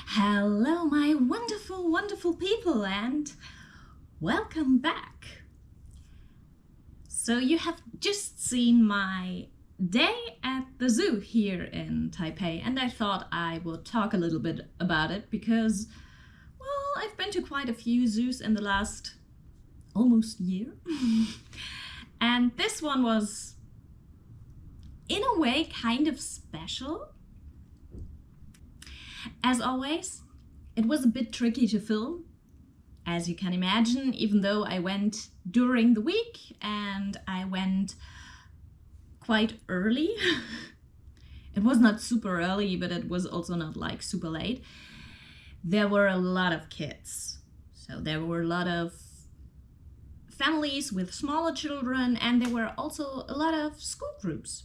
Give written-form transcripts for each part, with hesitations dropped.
Hello, my wonderful, wonderful people, and welcome back. So you have just seen my day at the zoo here in Taipei, and I thought I would talk a little bit about it because, well, I've been to quite a few zoos in the last almost year. And this one was, in a way, kind of special. As always, it was a bit tricky to film, as you can imagine, even though I went during the week and I went quite early. It was not super early, but it was also not like super late. There were a lot of kids. So there were a lot of families with smaller children, and there were also a lot of school groups,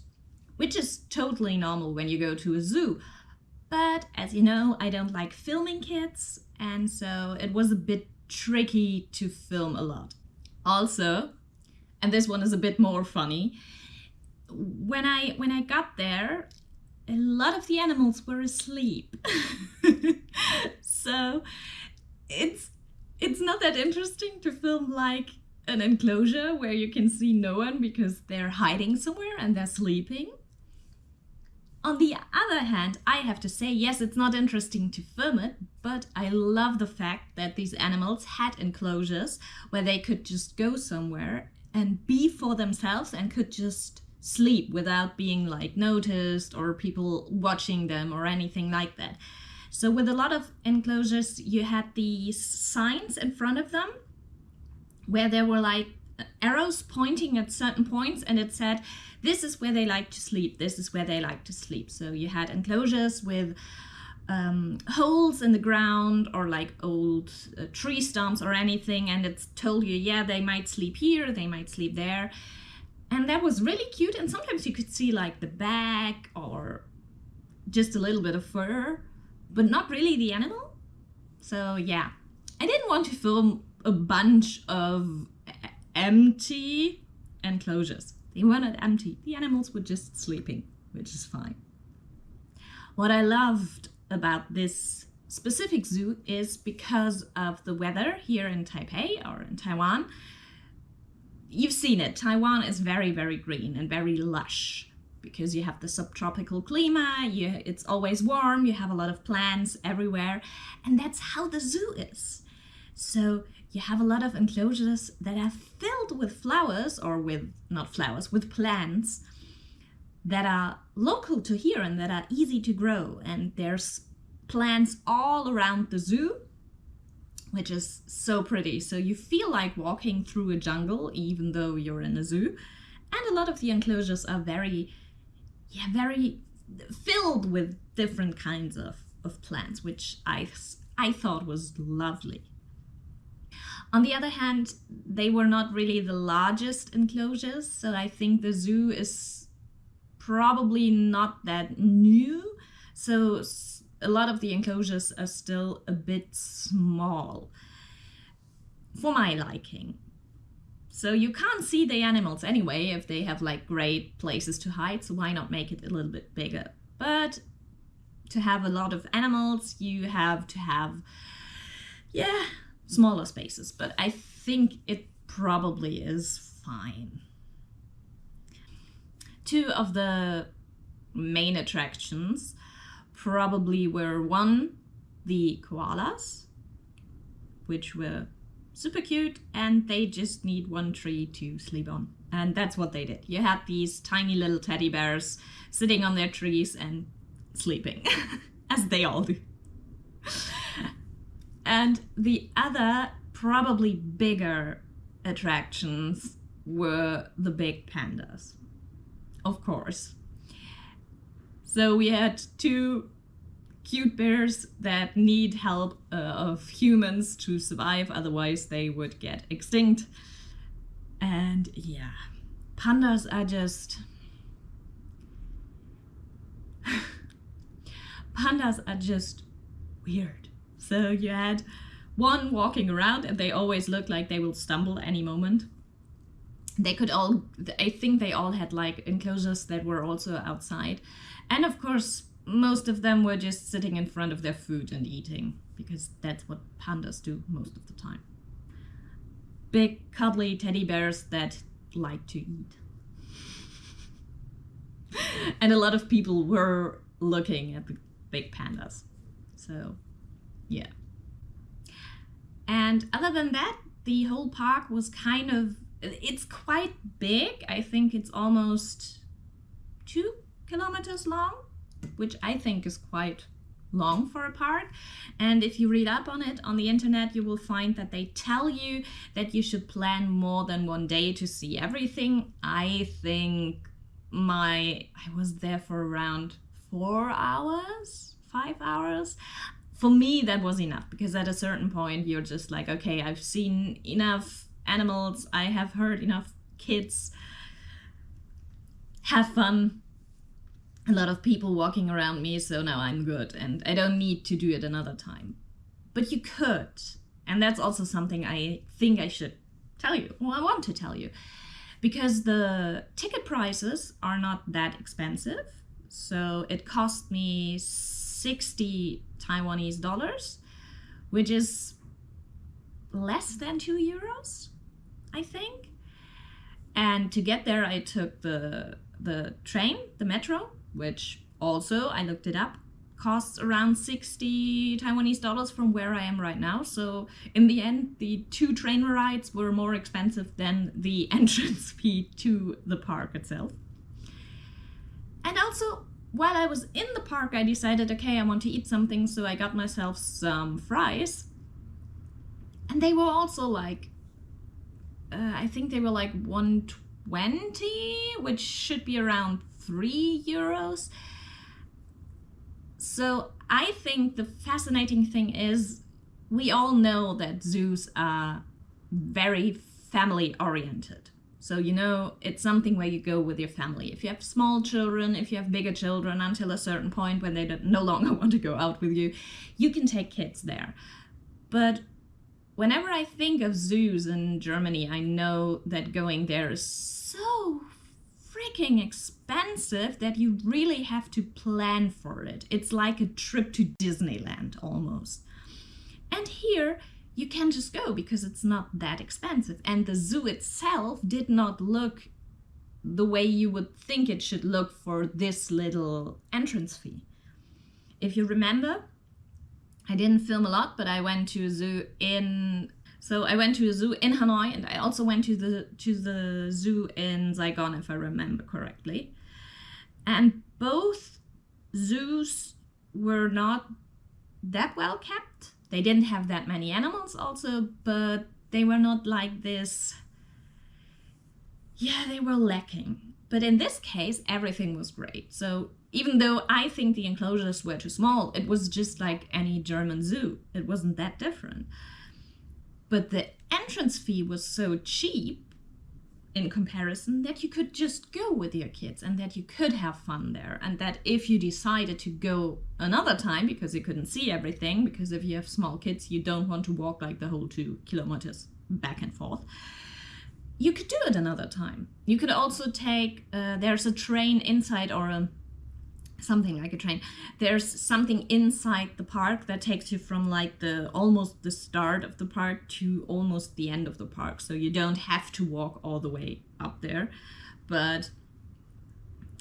which is totally normal when you go to a zoo. But as you know, I don't like filming kids, and so it was a bit tricky to film a lot. Also, and this one is a bit more funny, when I got there, a lot of the animals were asleep. So it's not that interesting to film like an enclosure where you can see no one because they're hiding somewhere and they're sleeping. On the other hand, I have to say, yes, it's not interesting to film it, but I love the fact that these animals had enclosures where they could just go somewhere and be for themselves and could just sleep without being like noticed or people watching them or anything like that. So with a lot of enclosures, you had these signs in front of them where there were like arrows pointing at certain points, and it said, this is where they like to sleep, this is where they like to sleep. So you had enclosures with holes in the ground or like old tree stumps or anything, and it told you, yeah, they might sleep here, they might sleep there. And that was really cute, and sometimes you could see like the back or just a little bit of fur, but not really the animal. So yeah, I didn't want to film a bunch of empty enclosures. They were not empty. The animals were just sleeping, which is fine. What I loved about this specific zoo is because of the weather here in Taipei or in Taiwan. You've seen it. Taiwan is very, very green and very lush because you have the subtropical climate, it's always warm, you have a lot of plants everywhere, and that's how the zoo is. So you have a lot of enclosures that are filled with flowers, or with, not flowers, with plants that are local to here and that are easy to grow. And there's plants all around the zoo, which is so pretty. So you feel like walking through a jungle, even though you're in a zoo. And a lot of the enclosures are very filled with different kinds of plants, which I thought was lovely. On the other hand, they were not really the largest enclosures, so I think the zoo is probably not that new. So a lot of the enclosures are still a bit small for my liking. So you can't see the animals anyway if they have like great places to hide, so why not make it a little bit bigger? But to have a lot of animals, you have to have, smaller spaces, but I think it probably is fine. Two of the main attractions probably were, one, the koalas, which were super cute, and they just need one tree to sleep on. And that's what they did. You had these tiny little teddy bears sitting on their trees and sleeping, as they all do. And the other, probably bigger attractions were the big pandas, of course. So we had two cute bears that need help of humans to survive, otherwise they would get extinct. And yeah, pandas are just... pandas are just weird. So you had one walking around and they always looked like they will stumble any moment. They could all, I think they all had like enclosures that were also outside. And of course, most of them were just sitting in front of their food and eating, because that's what pandas do most of the time. Big, cuddly teddy bears that like to eat. And a lot of people were looking at the big pandas. So, yeah. And other than that, the whole park was it's quite big. I think it's almost 2 kilometers long, which I think is quite long for a park. And if you read up on it on the internet, you will find that they tell you that you should plan more than 1 day to see everything. I think I was there for around 4 hours, 5 hours. For me, that was enough, because at a certain point you're just like, okay, I've seen enough animals, I have heard enough kids have fun, a lot of people walking around me, so now I'm good and I don't need to do it another time. But you could, and that's also something I think I should tell you, well, I want to tell you, because the ticket prices are not that expensive. So it cost me 60 Taiwanese dollars, which is less than 2 euros, I think. And to get there, I took the train, the metro, which also, I looked it up, costs around 60 Taiwanese dollars from where I am right now. So in the end, the 2 train rides were more expensive than the entrance fee to the park itself. And also, while I was in the park, I decided, okay, I want to eat something, so I got myself some fries. And they were also like, I think they were like 120, which should be around 3 euros. So I think the fascinating thing is, we all know that zoos are very family oriented. So, you know, it's something where you go with your family. If you have small children, if you have bigger children, until a certain point when they no longer want to go out with you, you can take kids there. But whenever I think of zoos in Germany, I know that going there is so freaking expensive that you really have to plan for it. It's like a trip to Disneyland almost. And here, you can just go because it's not that expensive. And the zoo itself did not look the way you would think it should look for this little entrance fee. If you remember, I didn't film a lot, but I went to a zoo in Hanoi, and I also went to the zoo in Saigon, if I remember correctly. And both zoos were not that well kept. They didn't have that many animals also, but they were not like this. Yeah, they were lacking. But in this case, everything was great. So even though I think the enclosures were too small, it was just like any German zoo. It wasn't that different. But the entrance fee was so cheap in comparison that you could just go with your kids and that you could have fun there. And that if you decided to go another time because you couldn't see everything, because if you have small kids, you don't want to walk like the whole 2 kilometers back and forth, you could do it another time. You could also take, there's a train inside, or something like a train. There's something inside the park that takes you from like almost the start of the park to almost the end of the park. So you don't have to walk all the way up there. But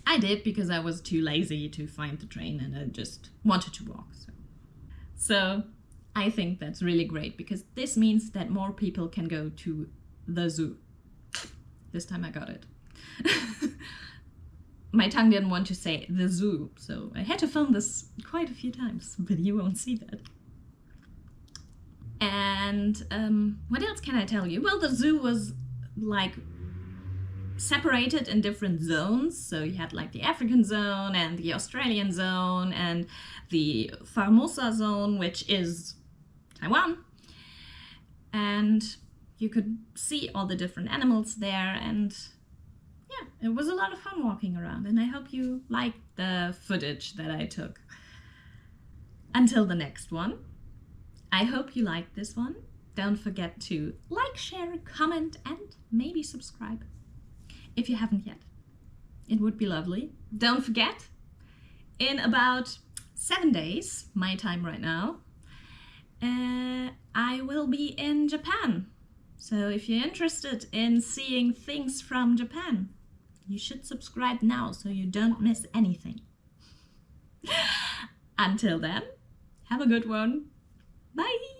I did because I was too lazy to find the train and I just wanted to walk. So I think that's really great because this means that more people can go to the zoo. This time I got it. My tongue didn't want to say the zoo, so I had to film this quite a few times, but you won't see that. And what else can I tell you? Well, the zoo was like separated in different zones. So you had like the African zone and the Australian zone and the Formosa zone, which is Taiwan. And you could see all the different animals there, and yeah, it was a lot of fun walking around, and I hope you liked the footage that I took. Until the next one, I hope you liked this one. Don't forget to like, share, comment, and maybe subscribe if you haven't yet. It would be lovely. Don't forget, in about 7 days, my time right now, I will be in Japan. So if you're interested in seeing things from Japan, you should subscribe now so you don't miss anything. Until then, have a good one. Bye!